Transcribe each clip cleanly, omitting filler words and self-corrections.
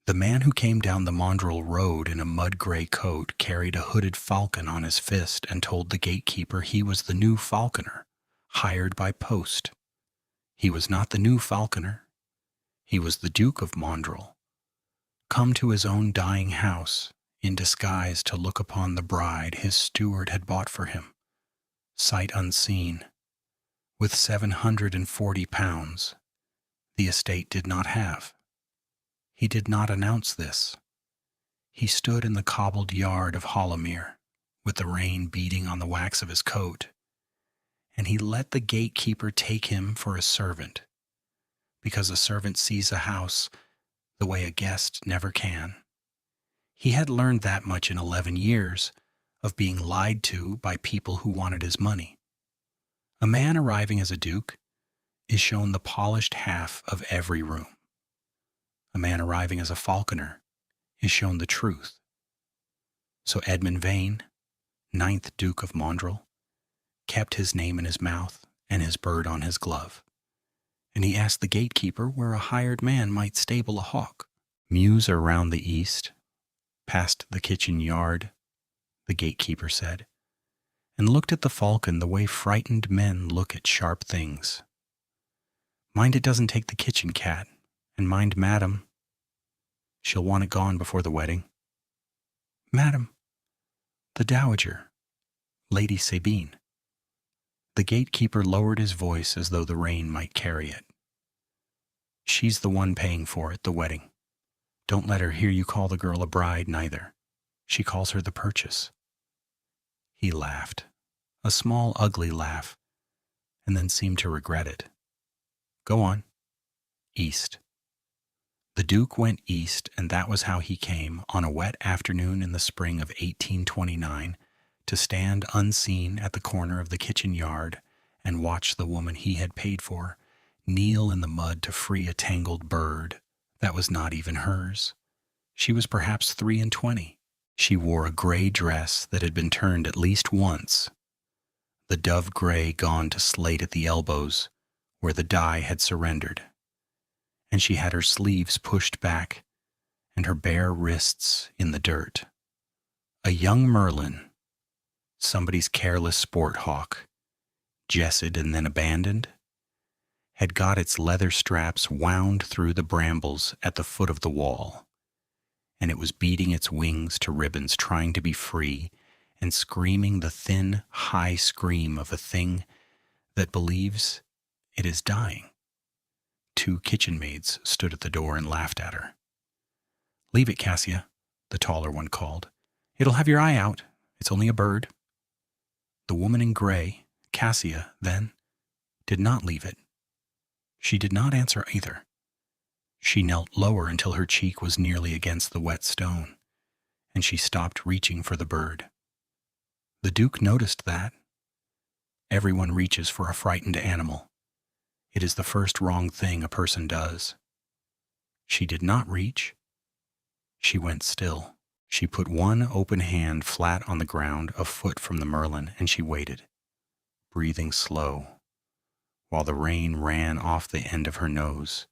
The man who came down the Mondrel road in a mud-gray coat carried a hooded falcon on his fist and told the gatekeeper he was the new Falconer, hired by post. He was not the new Falconer. He was the Duke of Mondrel, come to his own dying house in disguise to look upon the bride his steward had bought for him, sight unseen, with £740 the estate did not have. He did not announce this. He stood in the cobbled yard of Hollowmere, with the rain beating on the wax of his coat, and he let the gatekeeper take him for a servant, because a servant sees a house the way a guest never can. He had learned that much in 11 years of being lied to by people who wanted his money. A man arriving as a duke is shown the polished half of every room. A man arriving as a falconer is shown the truth. So Edmund Vane, 9th Duke of Mondrel, kept his name in his mouth and his bird on his glove, and he asked the gatekeeper where a hired man might stable a hawk. Mews around the east, past the kitchen yard, the gatekeeper said, and looked at the falcon the way frightened men look at sharp things. Mind it doesn't take the kitchen cat, and mind Madam. She'll want it gone before the wedding. Madam, the dowager, Lady Sabine. The gatekeeper lowered his voice as though the rain might carry it. She's the one paying for it, the wedding. Don't let her hear you call the girl a bride, neither. She calls her the purchase. He laughed, a small, ugly laugh, and then seemed to regret it. Go on. East. The Duke went east, and that was how he came, on a wet afternoon in the spring of 1829, to stand unseen at the corner of the kitchen yard and watch the woman he had paid for kneel in the mud to free a tangled bird that was not even hers. She was perhaps 23. She wore a gray dress that had been turned at least once, the dove gray gone to slate at the elbows where the dye had surrendered, and she had her sleeves pushed back and her bare wrists in the dirt. A young merlin, somebody's careless sport hawk, jessed and then abandoned, had got its leather straps wound through the brambles at the foot of the wall, and it was beating its wings to ribbons, trying to be free, and screaming the thin, high scream of a thing that believes it is dying. 2 kitchen maids stood at the door and laughed at her. Leave it, Cassia, the taller one called. It'll have your eye out. It's only a bird. The woman in gray, Cassia, then, did not leave it. She did not answer either. She knelt lower until her cheek was nearly against the wet stone, and she stopped reaching for the bird. The Duke noticed that. Everyone reaches for a frightened animal. It is the first wrong thing a person does. She did not reach. She went still. She put one open hand flat on the ground a foot from the merlin, and she waited, breathing slow, while the rain ran off the end of her nose,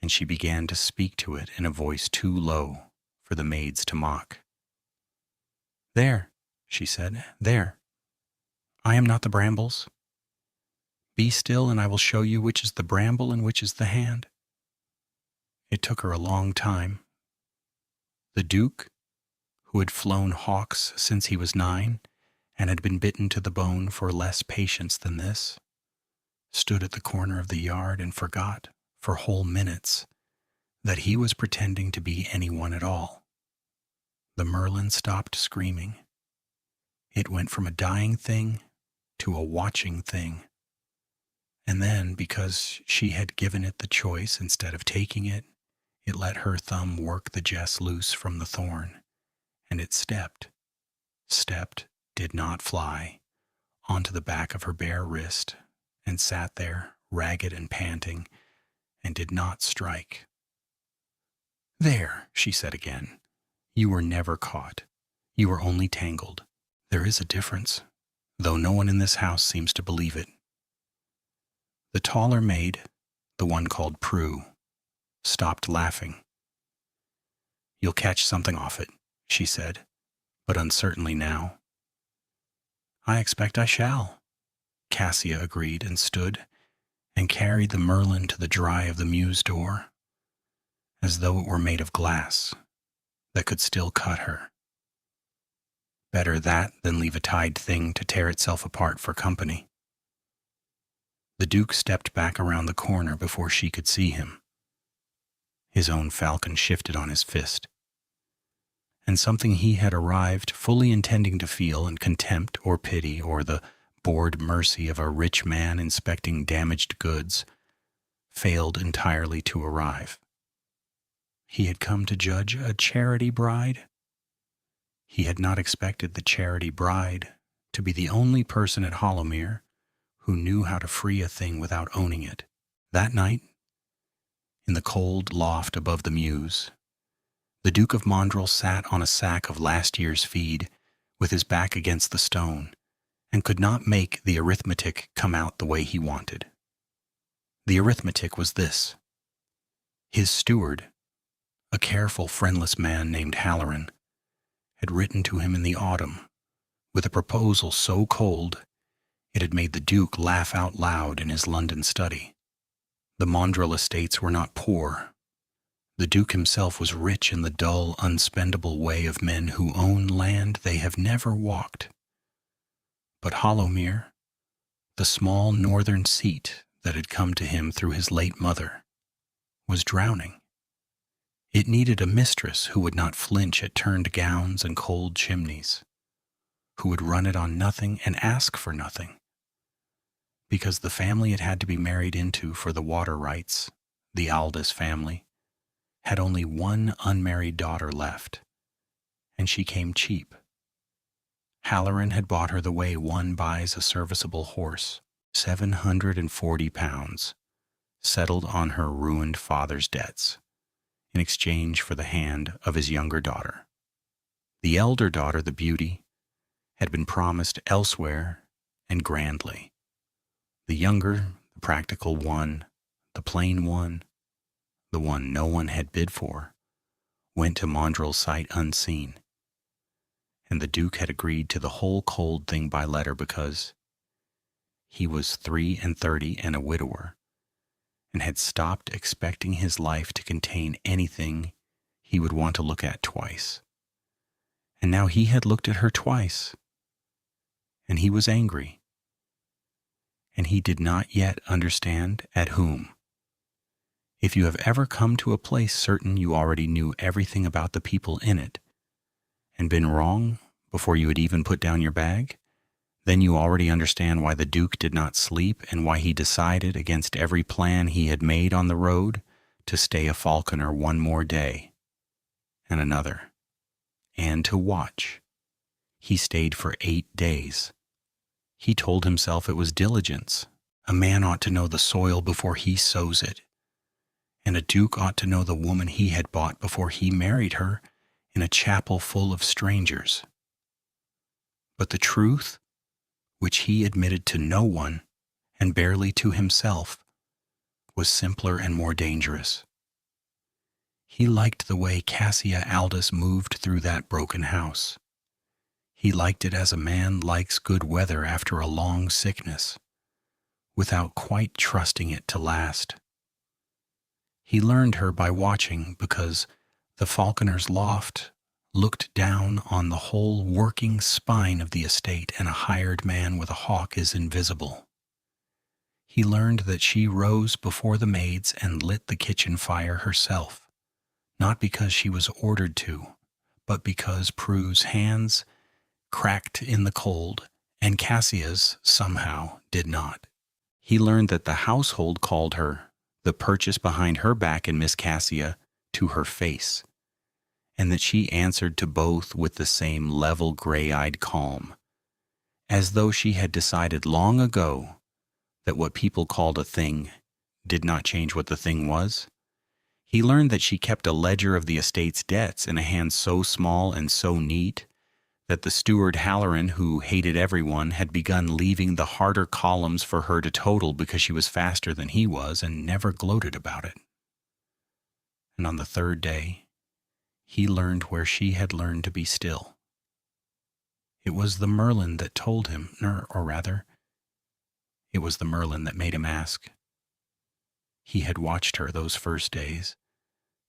and she began to speak to it in a voice too low for the maids to mock. There, she said, there. I am not the brambles. Be still, and I will show you which is the bramble and which is the hand. It took her a long time. The Duke, who had flown hawks since he was 9 and had been bitten to the bone for less patience than this, stood at the corner of the yard and forgot, for whole minutes, that he was pretending to be anyone at all. The merlin stopped screaming. It went from a dying thing to a watching thing. And then, because she had given it the choice instead of taking it, it let her thumb work the jess loose from the thorn, and it stepped, did not fly, onto the back of her bare wrist, and sat there, ragged and panting, and did not strike. There, she said again, you were never caught. You were only tangled. There is a difference, though no one in this house seems to believe it. The taller maid, the one called Prue, stopped laughing. "You'll catch something off it," she said, but uncertainly now. "I expect I shall," Cassia agreed and stood and carried the merlin to the dry of the mews door, as though it were made of glass that could still cut her. Better that than leave a tied thing to tear itself apart for company. The Duke stepped back around the corner before she could see him. His own falcon shifted on his fist, and something he had arrived fully intending to feel in contempt or pity or the bored mercy of a rich man inspecting damaged goods failed entirely to arrive. He had come to judge a charity bride. He had not expected the charity bride to be the only person at Hollowmere who knew how to free a thing without owning it. That night, in the cold loft above the mews, the Duke of Mondrel sat on a sack of last year's feed with his back against the stone and could not make the arithmetic come out the way he wanted. The arithmetic was this: his steward, a careful, friendless man named Halloran, had written to him in the autumn with a proposal so cold it had made the Duke laugh out loud in his London study. The Mondrel estates were not poor. The Duke himself was rich in the dull, unspendable way of men who own land they have never walked. But Hollowmere, the small northern seat that had come to him through his late mother, was drowning. It needed a mistress who would not flinch at turned gowns and cold chimneys, who would run it on nothing and ask for nothing. Because the family it had to be married into for the water rights, the Aldous family, had only one unmarried daughter left, and she came cheap. Halloran had bought her the way one buys a serviceable horse, 740 pounds, settled on her ruined father's debts, in exchange for the hand of his younger daughter. The elder daughter, the beauty, had been promised elsewhere and grandly. The younger, the practical one, the plain one, the one no one had bid for, went to Mondrel's sight unseen, and the Duke had agreed to the whole cold thing by letter because he was 33 and a widower, and had stopped expecting his life to contain anything he would want to look at twice. And now he had looked at her twice, and he was angry. And he did not yet understand at whom. If you have ever come to a place certain you already knew everything about the people in it, and been wrong before you had even put down your bag, then you already understand why the Duke did not sleep and why he decided against every plan he had made on the road to stay a falconer one more day, and another, and to watch. He stayed for 8 days. He told himself it was diligence. A man ought to know the soil before he sows it, and a duke ought to know the woman he had bought before he married her in a chapel full of strangers. But the truth, which he admitted to no one, and barely to himself, was simpler and more dangerous. He liked the way Cassia Aldous moved through that broken house. He liked it as a man likes good weather after a long sickness, without quite trusting it to last. He learned her by watching because the falconer's loft looked down on the whole working spine of the estate, and a hired man with a hawk is invisible. He learned that she rose before the maids and lit the kitchen fire herself, not because she was ordered to, but because Prue's hands cracked in the cold, and Cassia's, somehow, did not. He learned that the household called her, the purchase behind her back in Miss Cassia, to her face, and that she answered to both with the same level gray-eyed calm, as though she had decided long ago that what people called a thing did not change what the thing was. He learned that she kept a ledger of the estate's debts in a hand so small and so neat that the steward Halloran, who hated everyone, had begun leaving the harder columns for her to total because she was faster than he was and never gloated about it. And on the third day, he learned where she had learned to be still. It was the Merlin that told him, or rather, it was the Merlin that made him ask. He had watched her those first days,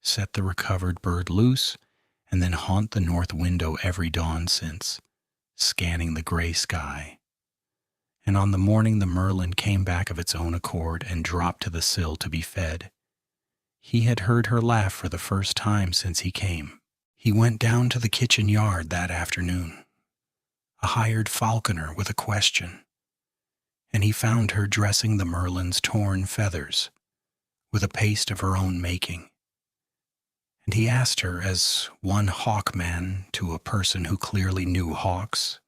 set the recovered bird loose, and then haunt the north window every dawn since, scanning the gray sky. And on the morning the Merlin came back of its own accord and dropped to the sill to be fed, he had heard her laugh for the first time since he came. He went down to the kitchen yard that afternoon, a hired falconer with a question, and he found her dressing the Merlin's torn feathers with a paste of her own making. And he asked her, as one hawkman to a person who clearly knew hawks,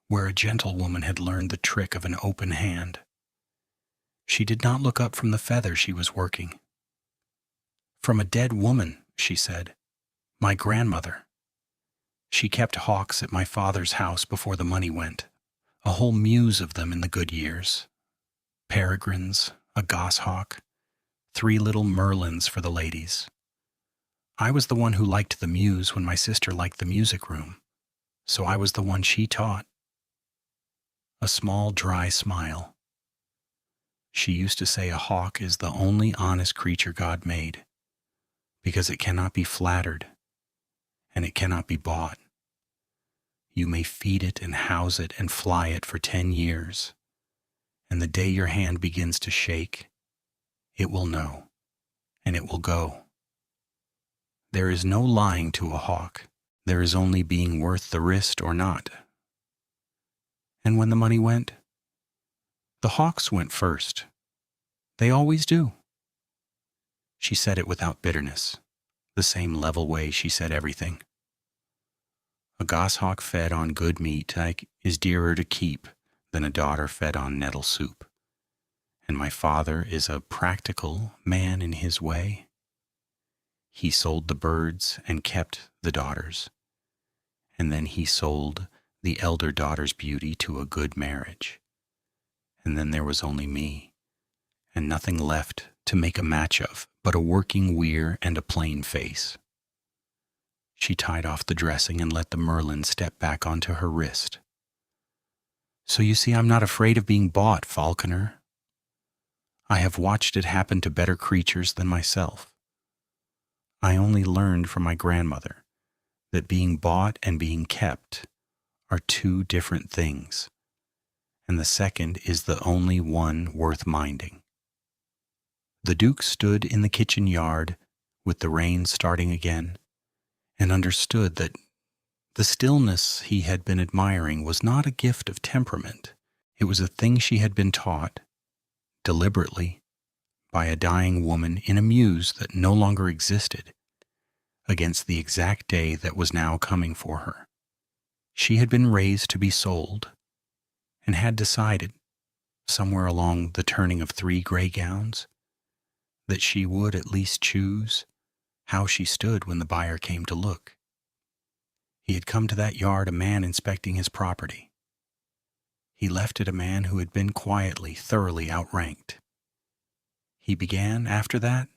where a gentlewoman had learned the trick of an open hand. She did not look up from the feather she was working. "From a dead woman," she said, "my grandmother. She kept hawks at my father's house before the money went, a whole mews of them in the good years. Peregrines, a goshawk, 3 little Merlins for the ladies. I was the one who liked the mews when my sister liked the music room, so I was the one she taught." A small, dry smile. She used to say a hawk is the only honest creature God made, because it cannot be flattered, and it cannot be bought. You may feed it and house it and fly it for 10 years, and the day your hand begins to shake, it will know, and it will go. There is no lying to a hawk. There is only being worth the risk or not. And when the money went, the hawks went first. They always do. She said it without bitterness, the same level way she said everything. A goshawk fed on good meat is dearer to keep than a daughter fed on nettle soup. And my father is a practical man in his way. He sold the birds and kept the daughters, and then he sold the elder daughter's beauty to a good marriage. And then there was only me, and nothing left to make a match of but a working weir and a plain face. She tied off the dressing and let the Merlin step back onto her wrist. "So you see, I'm not afraid of being bought, Falconer. I have watched it happen to better creatures than myself. I only learned from my grandmother that being bought and being kept are 2 different things, and the second is the only one worth minding." The Duke stood in the kitchen yard with the rain starting again, and understood that the stillness he had been admiring was not a gift of temperament. It was a thing she had been taught, deliberately, by a dying woman in a muse that no longer existed, against the exact day that was now coming for her. She had been raised to be sold, and had decided, somewhere along the turning of 3 gray gowns, that she would at least choose how she stood when the buyer came to look. He had come to that yard a man inspecting his property. He left it a man who had been quietly, thoroughly outranked. He began, after that,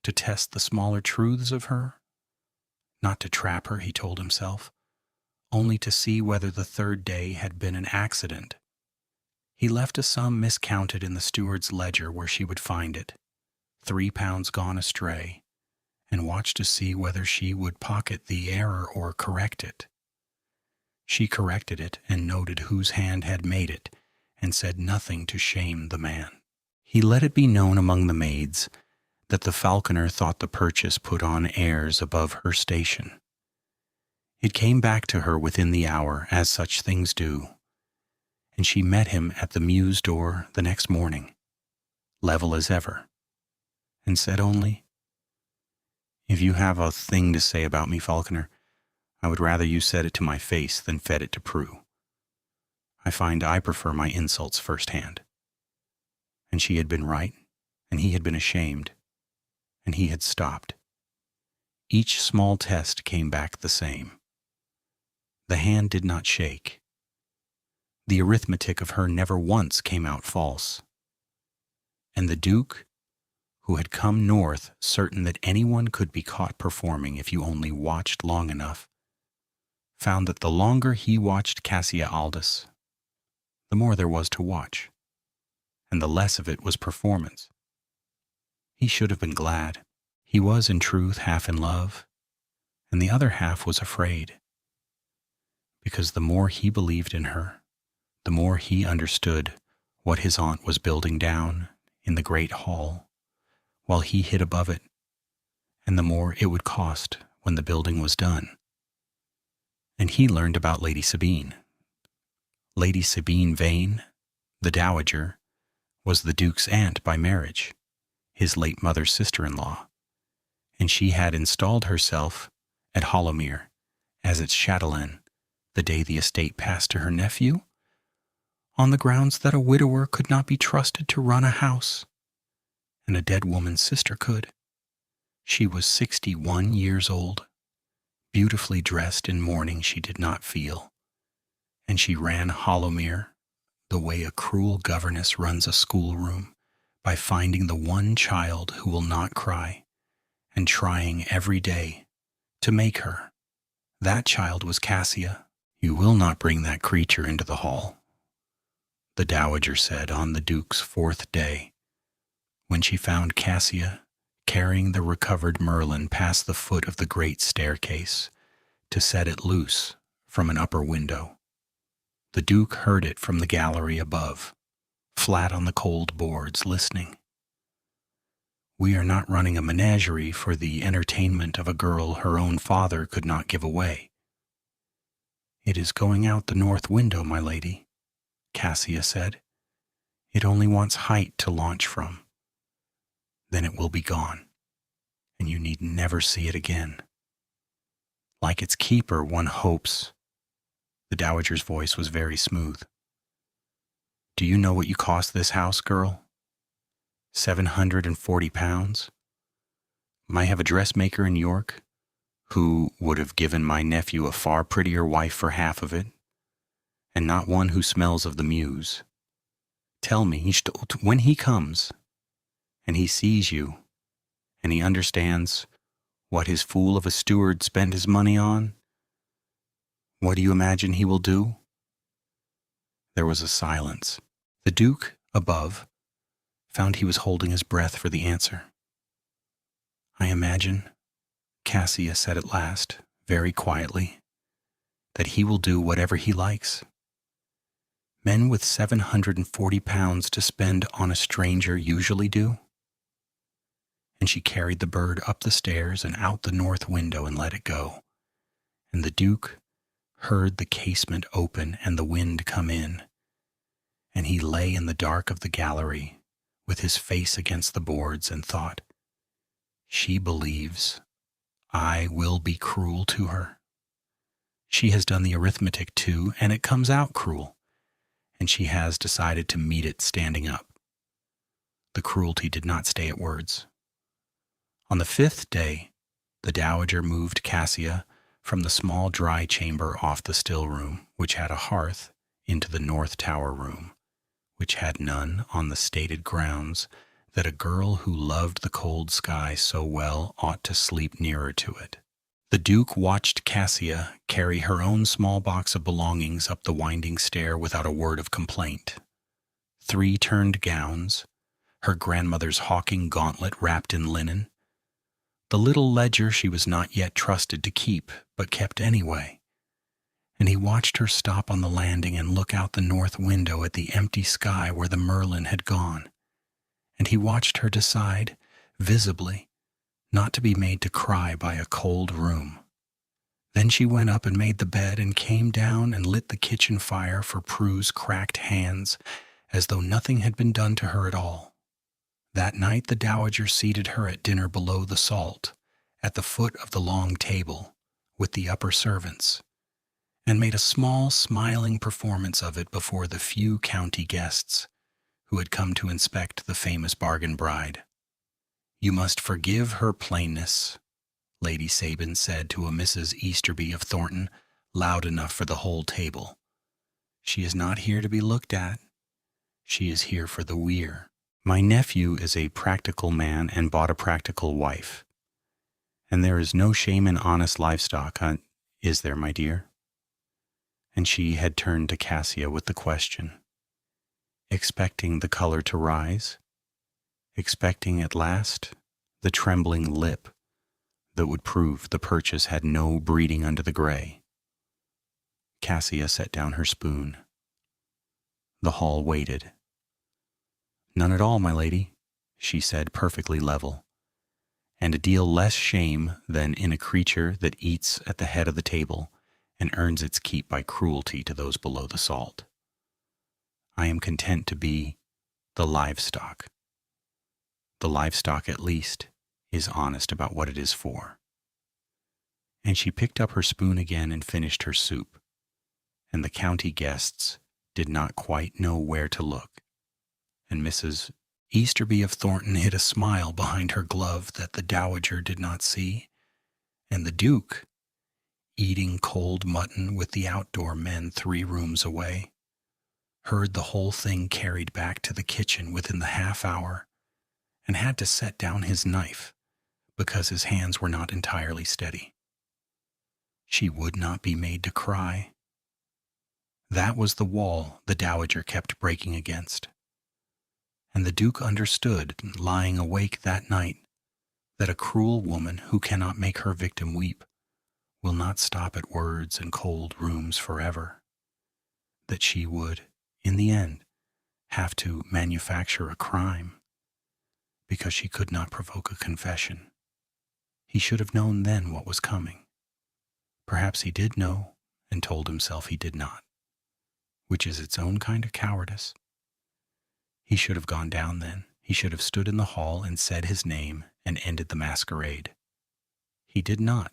to test the smaller truths of her, not to trap her, he told himself, only to see whether the 3rd day had been an accident. He left a sum miscounted in the steward's ledger where she would find it, 3 pounds gone astray, and watched to see whether she would pocket the error or correct it. She corrected it and noted whose hand had made it, and said nothing to shame the man. He let it be known among the maids that the falconer thought the purchase put on airs above her station. It came back to her within the hour, as such things do, and she met him at the mews door the next morning, level as ever, and said only, "If you have a thing to say about me, Falconer, I would rather you said it to my face than fed it to Prue. I find I prefer my insults firsthand." And she had been right, and he had been ashamed, and he had stopped. Each small test came back the same. The hand did not shake. The arithmetic of her never once came out false. And the Duke, who had come north certain that anyone could be caught performing if you only watched long enough, found that the longer he watched Cassia Aldous, the more there was to watch, and the less of it was performance. He should have been glad. He was, in truth, half in love, and the other half was afraid, because the more he believed in her, the more he understood what his aunt was building down in the great hall, while he hid above it, and the more it would cost when the building was done. And he learned about Lady Sabine. Lady Sabine Vane, the dowager, was the Duke's aunt by marriage, his late mother's sister-in-law, and she had installed herself at Hollowmere as its chatelaine the day the estate passed to her nephew, on the grounds that a widower could not be trusted to run a house, and a dead woman's sister could. She was 61 years old, beautifully dressed in mourning she did not feel, and she ran Hollowmere the way a cruel governess runs a schoolroom, by finding the one child who will not cry, and trying every day to make her. That child was Cassia. "You will not bring that creature into the hall," the dowager said on the Duke's 4th day, when she found Cassia carrying the recovered Merlin past the foot of the great staircase to set it loose from an upper window. The Duke heard it from the gallery above, flat on the cold boards, listening. "We are not running a menagerie for the entertainment of a girl her own father could not give away." "It is going out the north window, my lady," Cassia said. "It only wants height to launch from. Then it will be gone, and you need never see it again. Like its keeper, one hopes." The dowager's voice was very smooth. "Do you know what you cost this house, girl? £740. I have a dressmaker in York who would have given my nephew a far prettier wife for half of it, and not one who smells of the Mews. Tell me, when he comes, and he sees you, and he understands what his fool of a steward spent his money on, what do you imagine he will do?" There was a silence. The Duke, above, found he was holding his breath for the answer. "I imagine," Cassia said at last, very quietly, "that he will do whatever he likes. Men with £740 to spend on a stranger usually do." And she carried the bird up the stairs and out the north window and let it go, and the Duke heard the casement open and the wind come in, and he lay in the dark of the gallery with his face against the boards and thought, "She believes I will be cruel to her. She has done the arithmetic too, and it comes out cruel, and she has decided to meet it standing up." The cruelty did not stay at words. On the 5th day, the dowager moved Cassia from the small dry chamber off the still room, which had a hearth, into the north tower room, which had none, on the stated grounds that a girl who loved the cold sky so well ought to sleep nearer to it. The Duke watched Cassia carry her own small box of belongings up the winding stair without a word of complaint. 3 turned gowns, her grandmother's hawking gauntlet wrapped in linen, the little ledger she was not yet trusted to keep, but kept anyway. And he watched her stop on the landing and look out the north window at the empty sky where the Merlin had gone. And he watched her decide, visibly, not to be made to cry by a cold room. Then she went up and made the bed and came down and lit the kitchen fire for Prue's cracked hands, as though nothing had been done to her at all. That night the dowager seated her at dinner below the salt, at the foot of the long table, with the upper servants, and made a small, smiling performance of it before the few county guests who had come to inspect the famous bargain bride. "You must forgive her plainness," Lady Sabin said to a Mrs. Easterby of Thornton, loud enough for the whole table. "She is not here to be looked at. She is here for the weir." My nephew is a practical man and bought a practical wife. And there is no shame in honest livestock, is there, my dear? And she had turned to Cassia with the question, expecting the color to rise, expecting at last the trembling lip that would prove the purchase had no breeding under the gray. Cassia set down her spoon. The hall waited. None at all, my lady, she said, perfectly level, and a deal less shame than in a creature that eats at the head of the table and earns its keep by cruelty to those below the salt. I am content to be the livestock. The livestock, at least, is honest about what it is for. And she picked up her spoon again and finished her soup, and the county guests did not quite know where to look, and Mrs. Easterby of Thornton hid a smile behind her glove that the dowager did not see, and the Duke, eating cold mutton with the outdoor men 3 rooms away, heard the whole thing carried back to the kitchen within the half hour, and had to set down his knife because his hands were not entirely steady. She would not be made to cry. That was the wall the dowager kept breaking against. And the Duke understood, lying awake that night, that a cruel woman who cannot make her victim weep will not stop at words and cold rooms forever, that she would, in the end, have to manufacture a crime because she could not provoke a confession. He should have known then what was coming. Perhaps he did know and told himself he did not, which is its own kind of cowardice. He should have gone down then. He should have stood in the hall and said his name and ended the masquerade. He did not.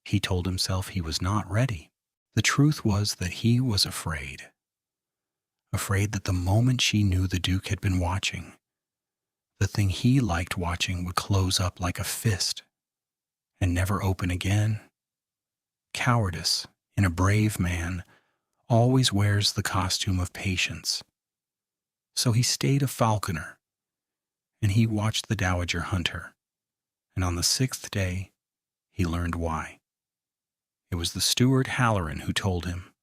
He told himself he was not ready. The truth was that he was afraid. Afraid that the moment she knew the Duke had been watching, the thing he liked watching would close up like a fist and never open again. Cowardice, in a brave man, always wears the costume of patience. So he stayed a falconer, and he watched the dowager hunt her, and on the 6th day he learned why. It was the steward Halloran who told him,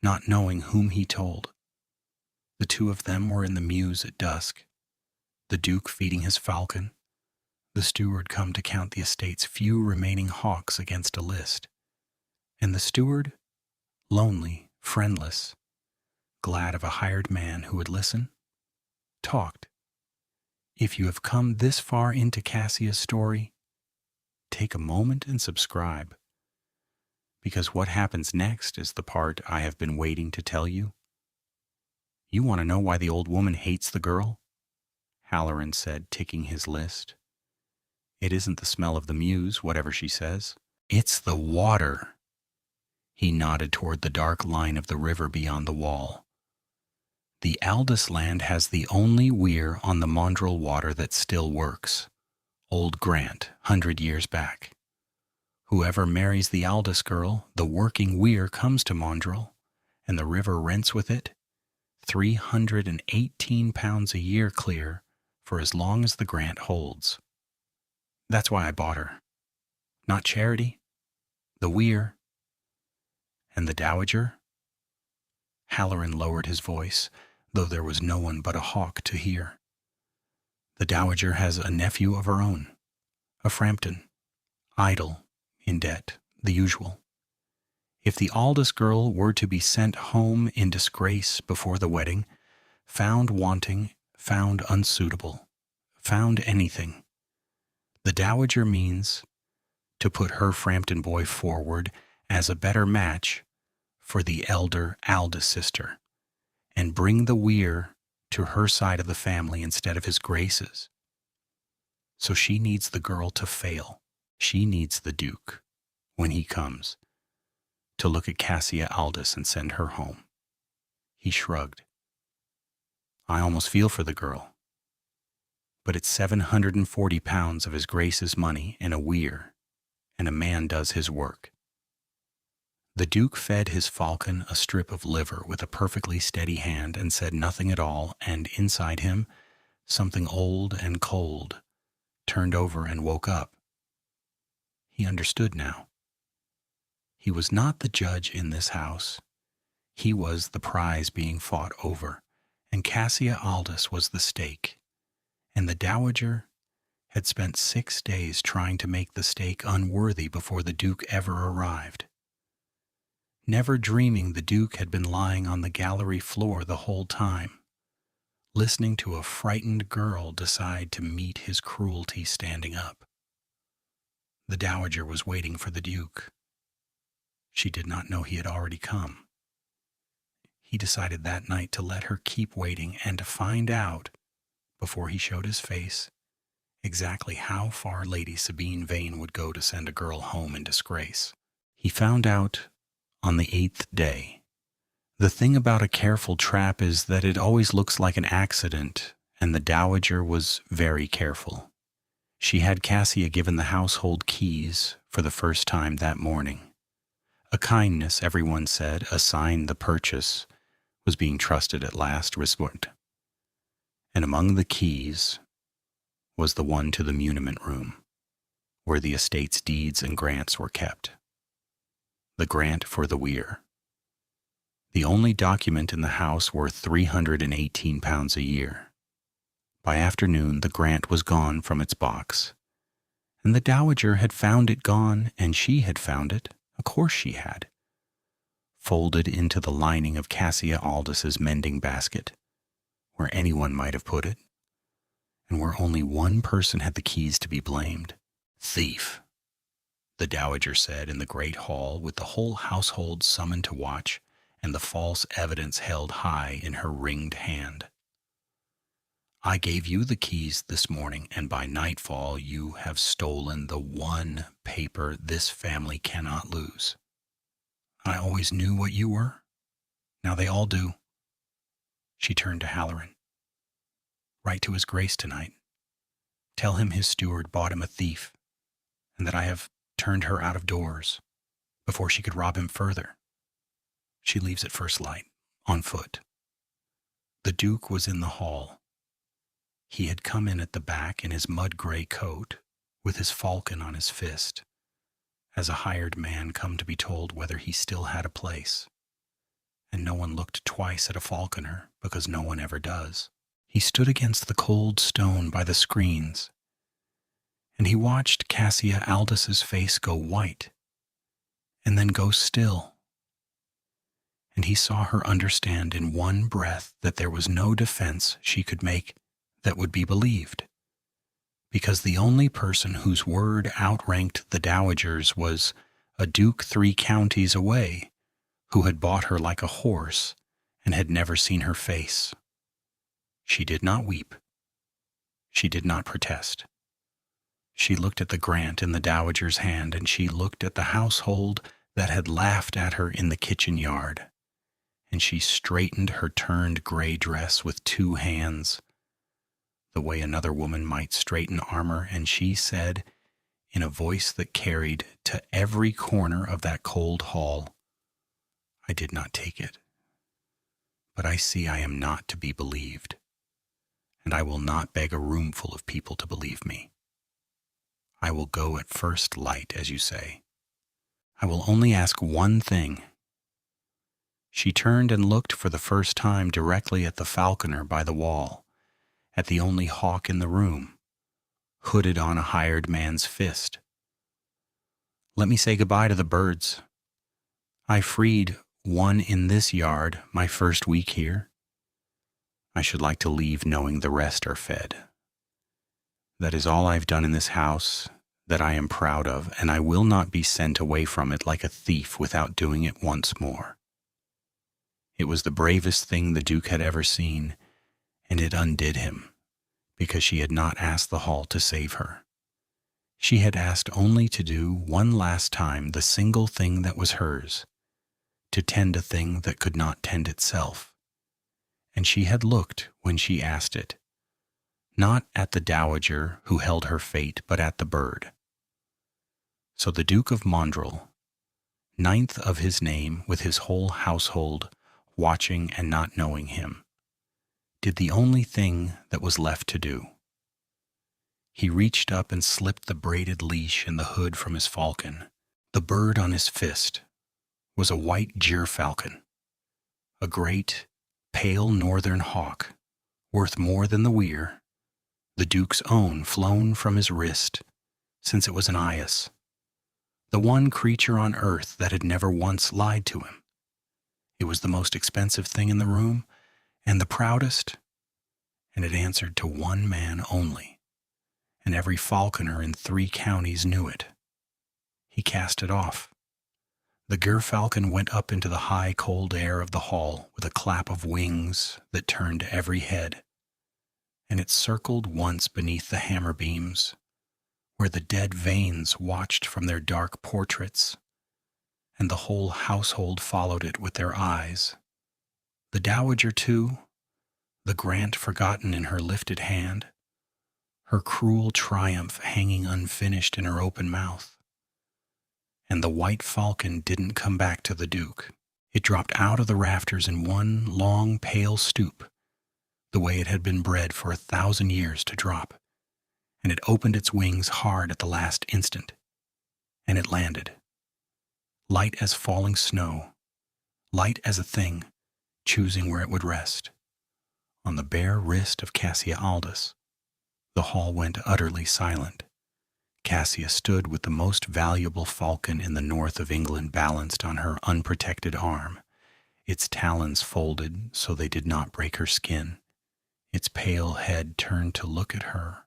not knowing whom he told. The 2 of them were in the mews at dusk, the Duke feeding his falcon, the steward come to count the estate's few remaining hawks against a list, and the steward, lonely, friendless, glad of a hired man who would listen, talked. If you have come this far into Cassia's story, take a moment and subscribe, because what happens next is the part I have been waiting to tell you. You want to know why the old woman hates the girl? Halloran said, ticking his list. It isn't the smell of the mews, whatever she says. It's the water. He nodded toward the dark line of the river beyond the wall. The Aldous land has the only weir on the Mondrel water that still works. Old Grant, 100 years back. Whoever marries the Aldous girl, the working weir comes to Mondrel, and the river rents with it 318 pounds a year clear for as long as the grant holds. That's why I bought her. Not charity, the weir. And the dowager? Halloran lowered his voice, though there was no one but a hawk to hear. The dowager has a nephew of her own, a Frampton, idle, in debt, the usual. If the Aldous girl were to be sent home in disgrace before the wedding, found wanting, found unsuitable, found anything, the dowager means to put her Frampton boy forward as a better match for the elder Aldous sister, and bring the weir to her side of the family instead of his grace's. So she needs the girl to fail. She needs the Duke, when he comes, to look at Cassia Aldous and send her home. He shrugged. I almost feel for the girl. But it's 740 pounds of his grace's money and a weir, and a man does his work. The Duke fed his falcon a strip of liver with a perfectly steady hand and said nothing at all, and inside him, something old and cold, turned over and woke up. He understood now. He was not the judge in this house. He was the prize being fought over, and Cassia Aldous was the stake. And the Dowager had spent 6 days trying to make the stake unworthy before the Duke ever arrived. Never dreaming the Duke had been lying on the gallery floor the whole time, listening to a frightened girl decide to meet his cruelty standing up. The Dowager was waiting for the Duke. She did not know he had already come. He decided that night to let her keep waiting and to find out, before he showed his face, exactly how far Lady Sabine Vane would go to send a girl home in disgrace. He found out on the 8th day. The thing about a careful trap is that it always looks like an accident, and the Dowager was very careful. She had Cassia given the household keys for the first time that morning. A kindness, everyone said, a sign the purchase was being trusted at last resort. And among the keys was the one to the muniment room, where the estate's deeds and grants were kept. The grant for the weir. The only document in the house worth £318 a year. By afternoon, the grant was gone from its box, and the Dowager had found it gone, and she had found it, of course she had, folded into the lining of Cassia Aldous's mending basket, where anyone might have put it, and where only one person had the keys to be blamed. Thief, the Dowager said in the great hall, with the whole household summoned to watch, and the false evidence held high in her ringed hand. I gave you the keys this morning, and by nightfall you have stolen the one paper this family cannot lose. I always knew what you were. Now they all do. She turned to Halloran. Write to his grace tonight. Tell him his steward bought him a thief, and that I have turned her out of doors before she could rob him further. She leaves at first light, on foot. The Duke was in the hall. He had come in at the back in his mud-gray coat, with his falcon on his fist, as a hired man come to be told whether he still had a place. And no one looked twice at a falconer, because no one ever does. He stood against the cold stone by the screens, and he watched Cassia Aldous's face go white, and then go still. And he saw her understand in one breath that there was no defense she could make that would be believed, because the only person whose word outranked the Dowager's was a duke 3 counties away, who had bought her like a horse and had never seen her face. She did not weep. She did not protest. She looked at the grant in the Dowager's hand, and she looked at the household that had laughed at her in the kitchen yard, and she straightened her turned gray dress with 2 hands, the way another woman might straighten armor, and she said, in a voice that carried to every corner of that cold hall, I did not take it, but I see I am not to be believed, and I will not beg a room full of people to believe me. I will go at first light, as you say. I will only ask one thing. She turned and looked for the first time directly at the falconer by the wall, at the only hawk in the room, hooded on a hired man's fist. Let me say goodbye to the birds. I freed one in this yard my first week here. I should like to leave knowing the rest are fed. That is all I've done in this house that I am proud of, and I will not be sent away from it like a thief without doing it once more. It was the bravest thing the Duke had ever seen, and it undid him, because she had not asked the hall to save her. She had asked only to do one last time the single thing that was hers, to tend a thing that could not tend itself. And she had looked, when she asked it, not at the Dowager who held her fate, but at the bird. So the Duke of Mondrel, 9th of his name, with his whole household watching and not knowing him, did the only thing that was left to do. He reached up and slipped the braided leash and the hood from his falcon. The bird on his fist was a white gyrfalcon, a great, pale northern hawk, worth more than the weir, the Duke's own flown from his wrist, since it was an eyas, the one creature on earth that had never once lied to him. It was the most expensive thing in the room, and the proudest, and it answered to one man only, and every falconer in 3 counties knew it. He cast it off. The gyrfalcon went up into the high, cold air of the hall with a clap of wings that turned every head, and it circled once beneath the hammer beams, where the dead Vanes watched from their dark portraits, and the whole household followed it with their eyes. The dowager, too, the grant forgotten in her lifted hand, her cruel triumph hanging unfinished in her open mouth. And the white falcon didn't come back to the Duke. It dropped out of the rafters in one long, pale stoop, the way it had been bred for 1,000 years to drop, and it opened its wings hard at the last instant, and it landed, light as falling snow, light as a thing, choosing where it would rest, on the bare wrist of Cassia Aldous. The hall went utterly silent. Cassia stood with the most valuable falcon in the north of England balanced on her unprotected arm, its talons folded so they did not break her skin, its pale head turned to look at her,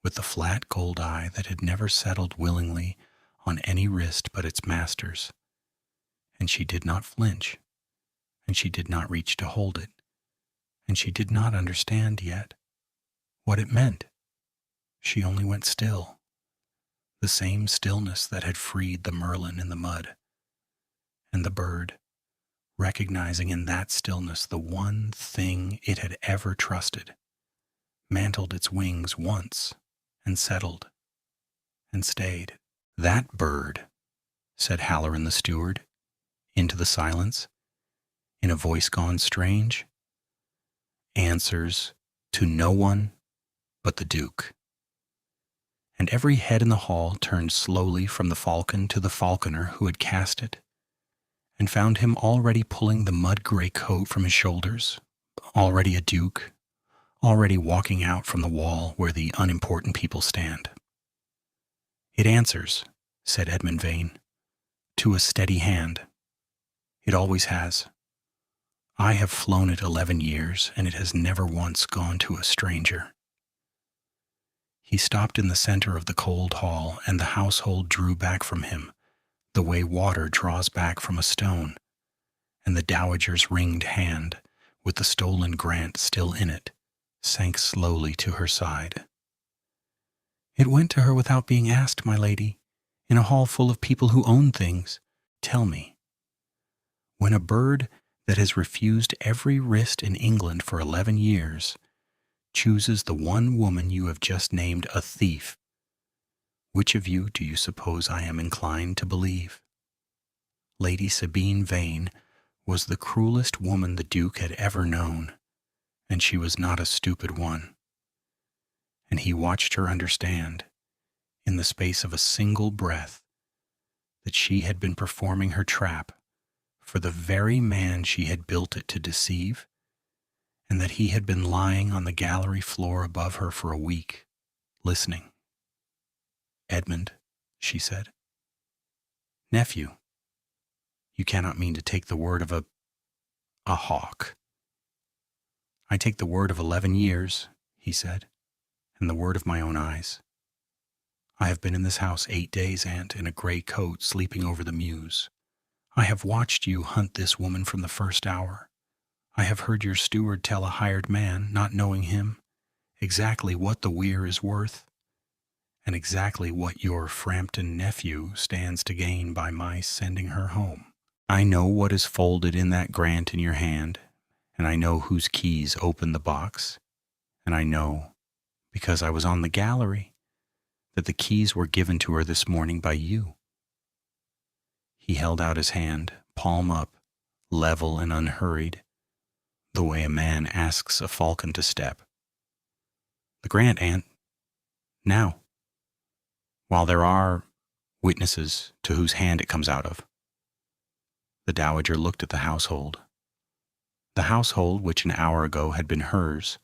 with the flat gold eye that had never settled willingly on any wrist but its master's. And she did not flinch, and she did not reach to hold it, and she did not understand yet what it meant. She only went still, the same stillness that had freed the merlin in the mud. And the bird, recognizing in that stillness the one thing it had ever trusted, mantled its wings once and settled and stayed. "That bird," said Halloran the steward, into the silence, in a voice gone strange, "answers to no one but the Duke." And every head in the hall turned slowly from the falcon to the falconer who had cast it, and found him already pulling the mud-gray coat from his shoulders, already a duke, already walking out from the wall where the unimportant people stand. "It answers," said Edmund Vane, "to a steady hand. It always has. I have flown it 11 years, and it has never once gone to a stranger." He stopped in the center of the cold hall, and the household drew back from him, the way water draws back from a stone, and the dowager's ringed hand, with the stolen grant still in it, sank slowly to her side. "It went to her without being asked, my lady, in a hall full of people who own things. Tell me, when a bird that has refused every wrist in England for 11 years chooses the one woman you have just named a thief, which of you do you suppose I am inclined to believe? Lady Sabine Vane was the cruelest woman the Duke had ever known, and she was not a stupid one. And he watched her understand, in the space of a single breath, that she had been performing her trap for the very man she had built it to deceive, and that he had been lying on the gallery floor above her for a week, listening. "Edmund," she said. "Nephew, you cannot mean to take the word of a hawk." "I take the word of 11 years, he said, "and the word of my own eyes. I have been in this house 8 days, aunt, in a gray coat, sleeping over the mews. I have watched you hunt this woman from the first hour. I have heard your steward tell a hired man, not knowing him, exactly what the weir is worth, and exactly what your Frampton nephew stands to gain by my sending her home. I know what is folded in that grant in your hand, and I know whose keys open the box, and I know, because I was on the gallery, that the keys were given to her this morning by you." He held out his hand, palm up, level and unhurried, the way a man asks a falcon to step. "The grant, Aunt. Now. While there are witnesses to whose hand it comes out of." The dowager looked at the household. The household, which an hour ago had been hers,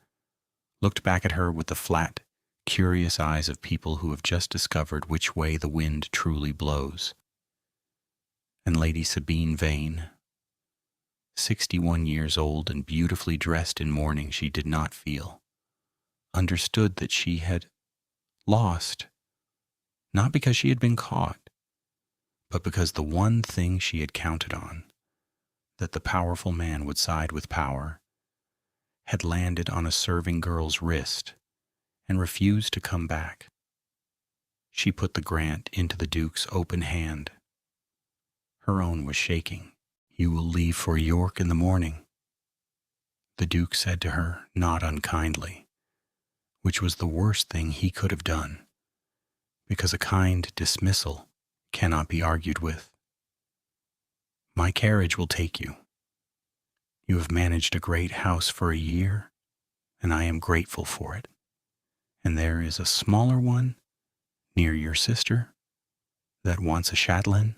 looked back at her with the flat, curious eyes of people who have just discovered which way the wind truly blows. And Lady Sabine Vane, 61 years old and beautifully dressed in mourning she did not feel, understood that she had lost, not because she had been caught, but because the one thing she had counted on, that the powerful man would side with power, had landed on a serving girl's wrist and refused to come back. She put the grant into the Duke's open hand. Her own was shaking. "You will leave for York in the morning," the Duke said to her, not unkindly, which was the worst thing he could have done, because a kind dismissal cannot be argued with. "My carriage will take you. You have managed a great house for a year, and I am grateful for it. And there is a smaller one near your sister that wants a chatelaine,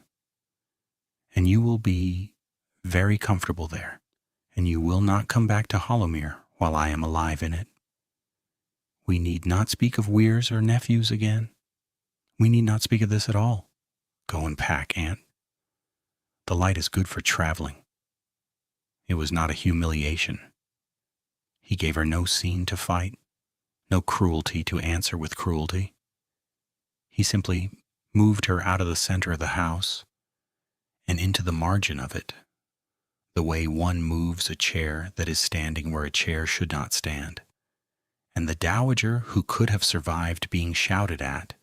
and you will be very comfortable there, and you will not come back to Hollowmere while I am alive in it. We need not speak of Weirs or nephews again. We need not speak of this at all. Go and pack, Aunt. The light is good for traveling." It was not a humiliation. He gave her no scene to fight, no cruelty to answer with cruelty. He simply moved her out of the center of the house and into the margin of it, the way one moves a chair that is standing where a chair should not stand. And the dowager, who could have survived being shouted at,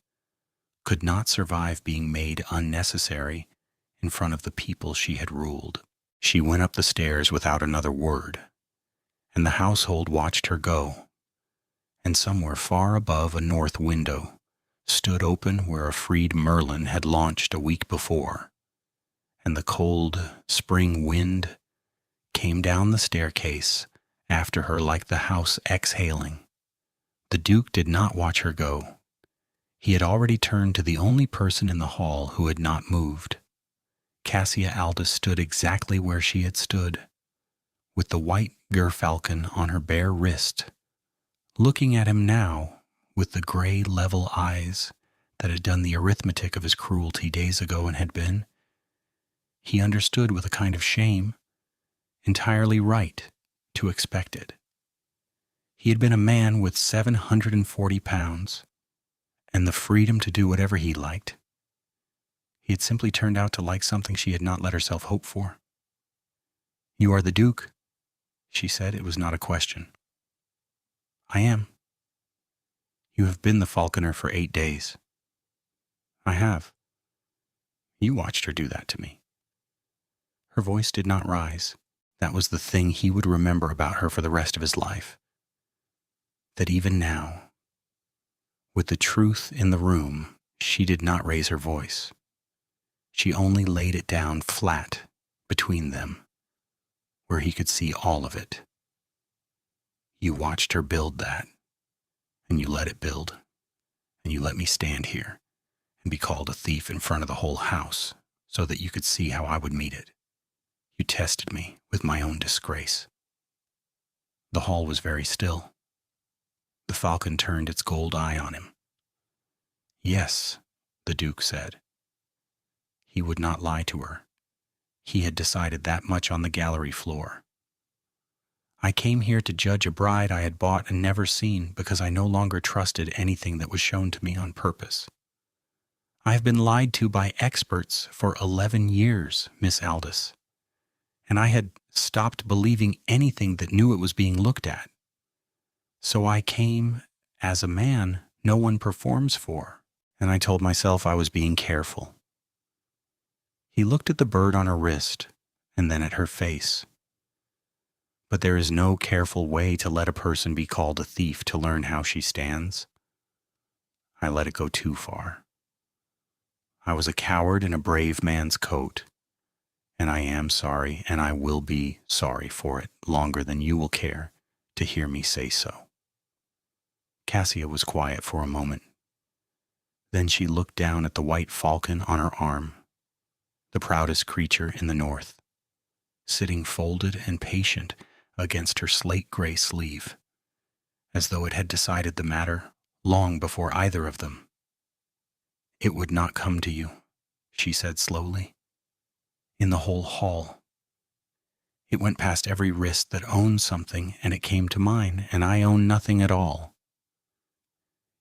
could not survive being made unnecessary in front of the people she had ruled. She went up the stairs without another word, and the household watched her go. And somewhere far above a north window stood open where a freed merlin had launched a week before, and the cold spring wind came down the staircase after her like the house exhaling. The Duke did not watch her go. He had already turned to the only person in the hall who had not moved. Cassia Aldous stood exactly where she had stood, with the white gerfalcon on her bare wrist, looking at him now with the gray, level eyes that had done the arithmetic of his cruelty days ago and had been, he understood with a kind of shame, entirely right to expect it. He had been a man with 740 pounds, and the freedom to do whatever he liked. He had simply turned out to like something she had not let herself hope for. "You are the Duke," she said. It was not a question. "I am." "You have been the Falconer for 8 days." "I have." "You watched her do that to me." Her voice did not rise. That was the thing he would remember about her for the rest of his life. That even now, with the truth in the room, she did not raise her voice. She only laid it down flat between them, where he could see all of it. "You watched her build that, and you let it build, and you let me stand here and be called a thief in front of the whole house so that you could see how I would meet it. You tested me with my own disgrace." The hall was very still. The falcon turned its gold eye on him. "Yes," the Duke said. He would not lie to her. He had decided that much on the gallery floor. "I came here to judge a bride I had bought and never seen because I no longer trusted anything that was shown to me on purpose. I have been lied to by experts for 11 years, Miss Aldous, and I had stopped believing anything that knew it was being looked at. So I came as a man no one performs for, and I told myself I was being careful." He looked at the bird on her wrist and then at her face. "But there is no careful way to let a person be called a thief to learn how she stands. I let it go too far. I was a coward in a brave man's coat, and I am sorry, and I will be sorry for it longer than you will care to hear me say so." Cassia was quiet for a moment. Then she looked down at the white falcon on her arm, the proudest creature in the north, sitting folded and patient against her slate-gray sleeve, as though it had decided the matter long before either of them. "It would not come to you," she said slowly. "In the whole hall. It went past every wrist that owned something, and it came to mine, and I own nothing at all."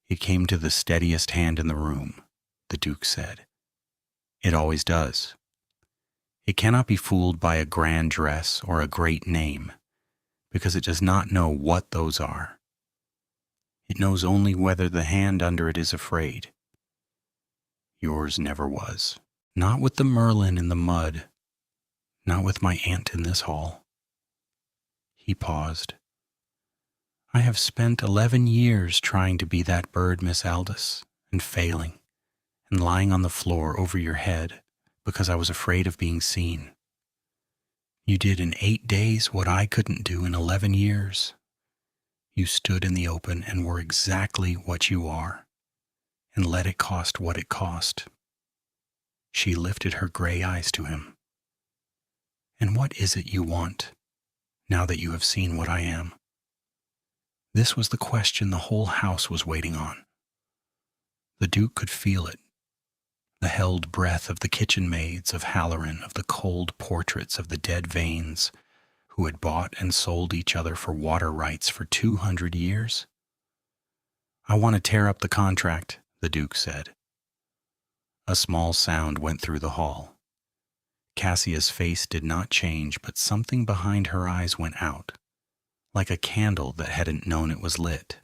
"It came to the steadiest hand in the room," the Duke said. "It always does. It cannot be fooled by a grand dress or a great name, because it does not know what those are. It knows only whether the hand under it is afraid. Yours never was. Not with the Merlin in the mud, not with my aunt in this hall." He paused. "I have spent 11 years trying to be that bird, Miss Aldous, and failing, and lying on the floor over your head because I was afraid of being seen. You did in 8 days what I couldn't do in 11 years. You stood in the open and were exactly what you are, and let it cost what it cost." She lifted her gray eyes to him. "And what is it you want, now that you have seen what I am?" This was the question the whole house was waiting on. The Duke could feel it. The held breath of the kitchen maids of Halloran, of the cold portraits of the dead Vanes, who had bought and sold each other for water rights for 200 years. "I want to tear up the contract," the Duke said. A small sound went through the hall. Cassia's face did not change, but something behind her eyes went out, like a candle that hadn't known it was lit.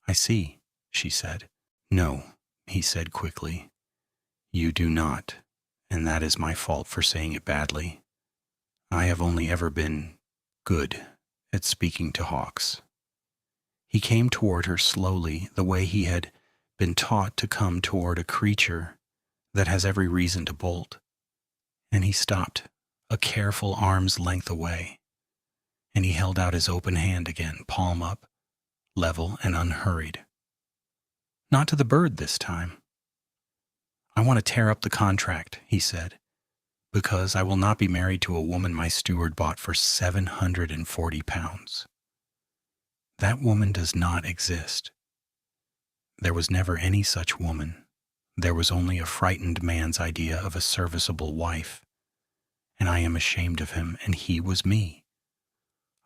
"I see," she said. "No," he said quickly. "You do not, and that is my fault for saying it badly. I have only ever been good at speaking to hawks." He came toward her slowly, the way he had been taught to come toward a creature that has every reason to bolt. And he stopped, a careful arm's length away, and he held out his open hand again, palm up, level and unhurried. Not to the bird this time. "I want to tear up the contract," he said, "because I will not be married to a woman my steward bought for 740 pounds. That woman does not exist. There was never any such woman. There was only a frightened man's idea of a serviceable wife, and I am ashamed of him, and he was me.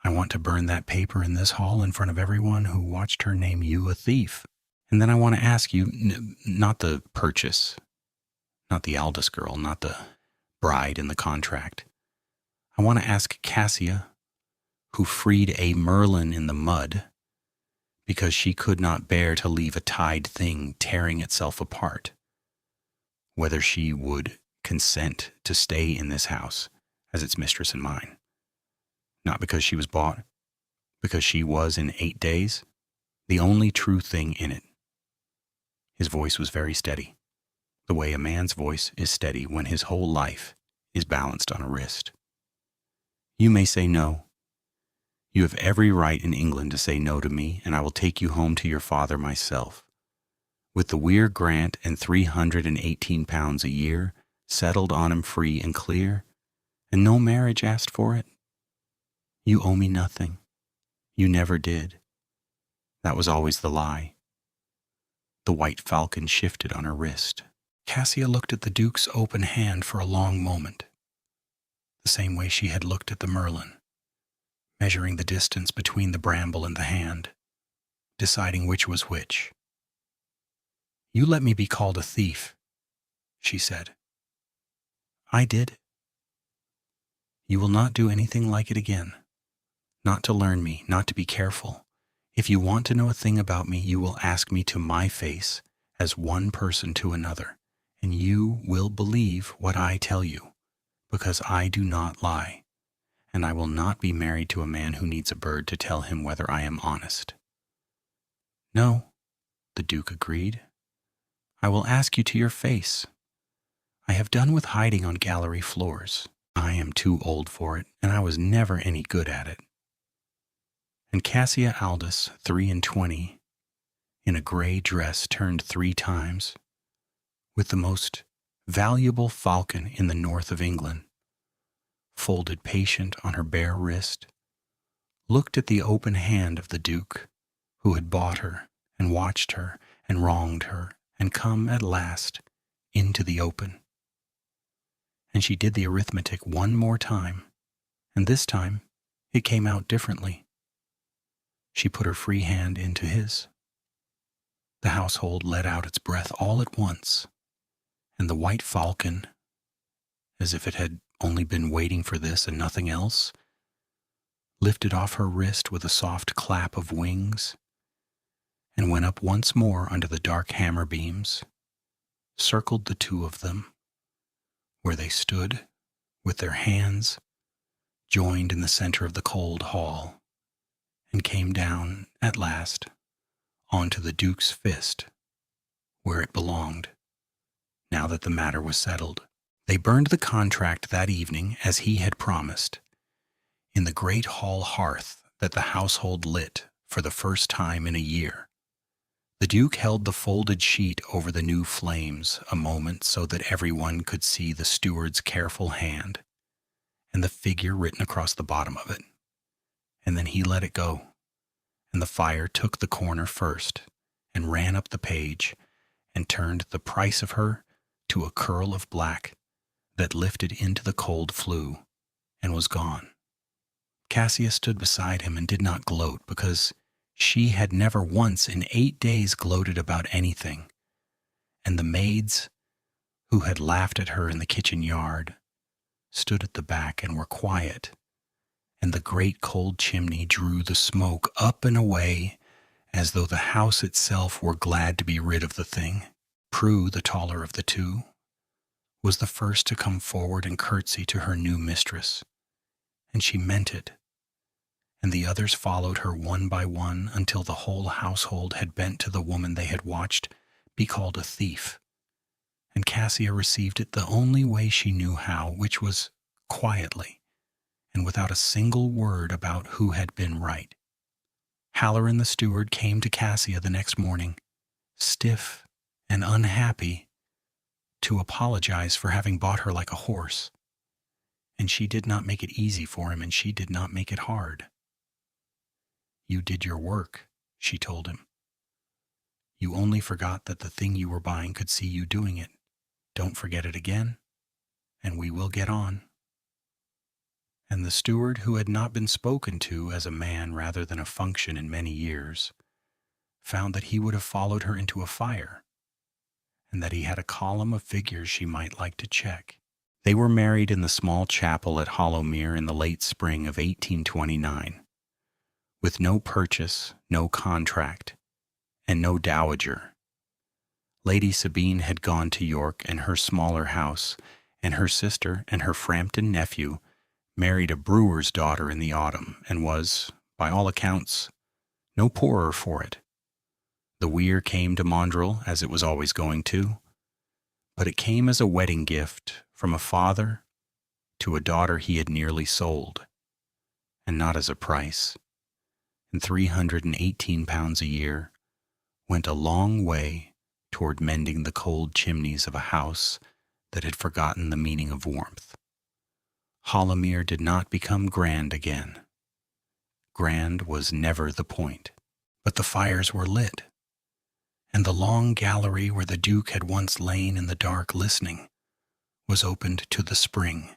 I want to burn that paper in this hall in front of everyone who watched her name you a thief. And then I want to ask you, not the purchase, not the Aldous girl, not the bride in the contract. I want to ask Cassia, who freed a Merlin in the mud because she could not bear to leave a tied thing tearing itself apart, whether she would consent to stay in this house as its mistress and mine. Not because she was bought, because she was in 8 days the only true thing in it." His voice was very steady, the way a man's voice is steady when his whole life is balanced on a wrist. "You may say no. You have every right in England to say no to me, and I will take you home to your father myself, with the Weir grant and 318 pounds a year settled on him free and clear, and no marriage asked for it. You owe me nothing. You never did. That was always the lie." The white falcon shifted on her wrist. Cassia looked at the Duke's open hand for a long moment, the same way she had looked at the Merlin, measuring the distance between the bramble and the hand, deciding which was which. "You let me be called a thief," she said. "I did. You will not do anything like it again. Not to learn me, not to be careful. If you want to know a thing about me, you will ask me to my face as one person to another, and you will believe what I tell you, because I do not lie, and I will not be married to a man who needs a bird to tell him whether I am honest." "No," the Duke agreed. "I will ask you to your face. I have done with hiding on gallery floors. I am too old for it, and I was never any good at it. And Cassia Aldous, 23, in a gray dress turned 3 times, with the most valuable falcon in the north of England, folded patient on her bare wrist, looked at the open hand of the Duke, who had bought her and watched her and wronged her and come at last into the open. And she did the arithmetic one more time, and this time it came out differently. She put her free hand into his. The household let out its breath all at once, and the white falcon, as if it had only been waiting for this and nothing else, lifted off her wrist with a soft clap of wings, and went up once more under the dark hammer beams, circled the 2 of them, where they stood, with their hands joined in the center of the cold hall, and came down, at last, onto the Duke's fist, where it belonged, now that the matter was settled. They burned the contract that evening as he had promised, in the great hall hearth that the household lit for the first time in a year. The Duke held the folded sheet over the new flames a moment so that everyone could see the steward's careful hand and the figure written across the bottom of it. And then he let it go, and the fire took the corner first and ran up the page and turned the price of her to a curl of black that lifted into the cold flue and was gone. Cassia stood beside him and did not gloat, because she had never once in 8 days gloated about anything, and the maids, who had laughed at her in the kitchen yard, stood at the back and were quiet, and the great cold chimney drew the smoke up and away as though the house itself were glad to be rid of the thing. Prue, the taller of the 2, was the first to come forward and curtsy to her new mistress, and she meant it, and the others followed her one by one until the whole household had bent to the woman they had watched be called a thief, and Cassia received it the only way she knew how, which was quietly, and without a single word about who had been right. Halloran the steward came to Cassia the next morning, stiff and unhappy, to apologize for having bought her like a horse, and she did not make it easy for him, and she did not make it hard. "You did your work," she told him. "You only forgot that the thing you were buying could see you doing it. Don't forget it again, and we will get on." And the steward, who had not been spoken to as a man rather than a function in many years, found that he would have followed her into a fire, and that he had a column of figures she might like to check. They were married in the small chapel at Hollowmere in the late spring of 1829. With no purchase, no contract, and no dowager. Lady Sabine had gone to York and her smaller house, and her sister and her Frampton nephew married a brewer's daughter in the autumn, and was, by all accounts, no poorer for it. The weir came to Mondrel, as it was always going to, but it came as a wedding gift from a father to a daughter he had nearly sold, and not as a price. And £318 a year went a long way toward mending the cold chimneys of a house that had forgotten the meaning of warmth. Hollowmere did not become grand again. Grand was never the point. But the fires were lit, and the long gallery where the Duke had once lain in the dark listening was opened to the spring,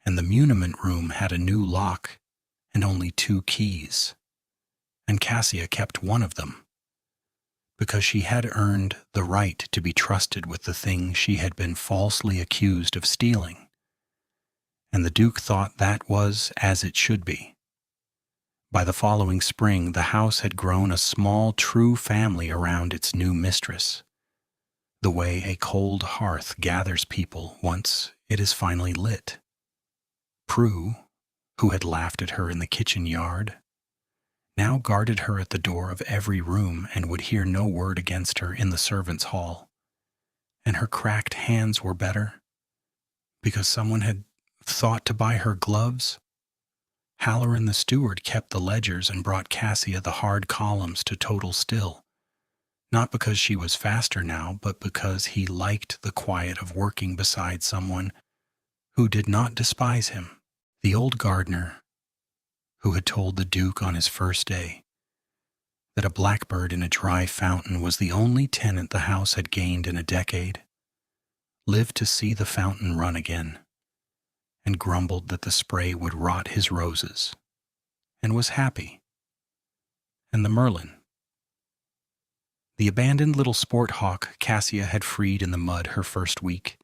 and the muniment room had a new lock and only 2 keys. And Cassia kept one of them, because she had earned the right to be trusted with the thing she had been falsely accused of stealing, and the Duke thought that was as it should be. By the following spring, the house had grown a small, true family around its new mistress, the way a cold hearth gathers people once it is finally lit. Prue, who had laughed at her in the kitchen yard, now guarded her at the door of every room and would hear no word against her in the servants' hall. And her cracked hands were better because someone had thought to buy her gloves. Halloran the steward kept the ledgers and brought Cassia the hard columns to total still, not because she was faster now, but because he liked the quiet of working beside someone who did not despise him. The old gardener, who had told the Duke on his first day that a blackbird in a dry fountain was the only tenant the house had gained in a decade, lived to see the fountain run again, and grumbled that the spray would rot his roses, and was happy. And the merlin, the abandoned little sport hawk Cassia had freed in the mud her first week,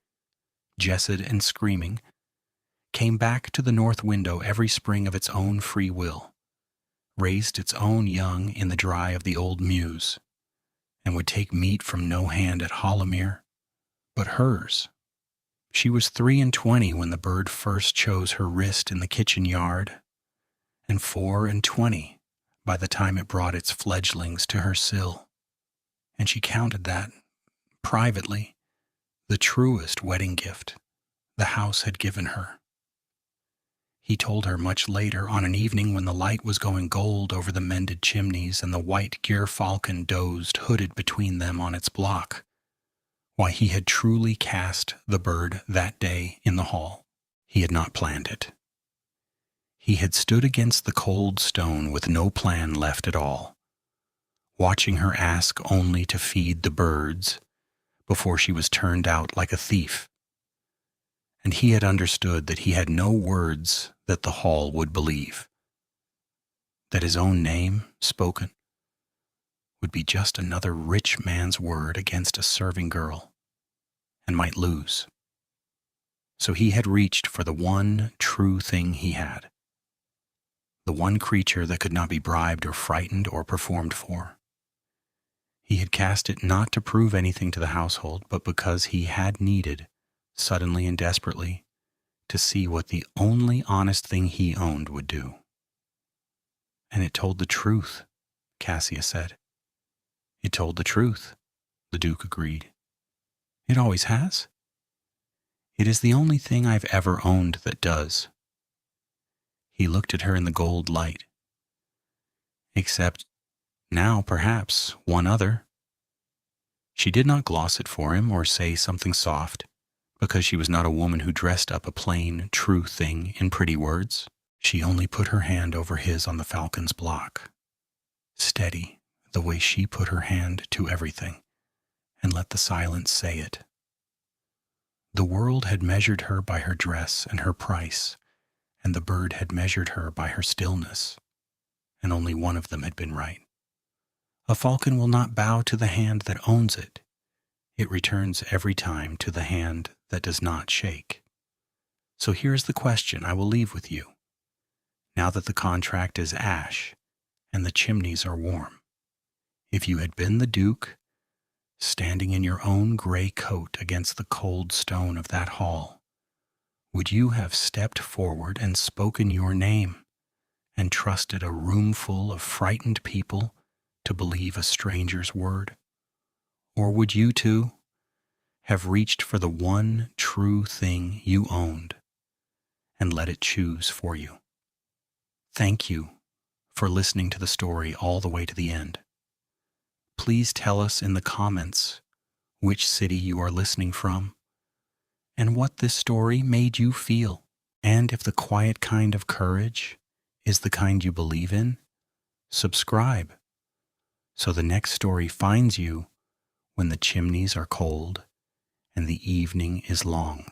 jessed and screaming, came back to the north window every spring of its own free will, raised its own young in the dry of the old mews, and would take meat from no hand at Hollowmere but hers. She was 23 when the bird first chose her wrist in the kitchen yard, and 24 by the time it brought its fledglings to her sill, and she counted that, privately, the truest wedding gift the house had given her. He told her much later, on an evening when the light was going gold over the mended chimneys and the white gyr falcon dozed hooded between them on its block, why he had truly cast the bird that day in the hall. He had not planned it. He had stood against the cold stone with no plan left at all, watching her ask only to feed the birds before she was turned out like a thief. And he had understood that he had no words that the hall would believe, that his own name, spoken, would be just another rich man's word against a serving girl, and might lose. So he had reached for the one true thing he had, the one creature that could not be bribed or frightened or performed for. He had cast it not to prove anything to the household, but because he had needed, suddenly and desperately, to see what the only honest thing he owned would do. And it told the truth, Cassia said. It told the truth, the Duke agreed. It always has. It is the only thing I've ever owned that does. He looked at her in the gold light. Except now, perhaps, one other. She did not gloss it for him or say something soft, because she was not a woman who dressed up a plain, true thing in pretty words. She only put her hand over his on the falcon's block, steady, the way she put her hand to everything, and let the silence say it. The world had measured her by her dress and her price, and the bird had measured her by her stillness, and only one of them had been right. A falcon will not bow to the hand that owns it. It returns every time to the hand that does not shake. So here's the question I will leave with you, now that the contract is ash and the chimneys are warm. If you had been the Duke, standing in your own gray coat against the cold stone of that hall, would you have stepped forward and spoken your name and trusted a roomful of frightened people to believe a stranger's word? Or would you too have reached for the one true thing you owned and let it choose for you? Thank you for listening to the story all the way to the end. Please tell us in the comments which city you are listening from and what this story made you feel. And if the quiet kind of courage is the kind you believe in, subscribe so the next story finds you when the chimneys are cold and the evening is long.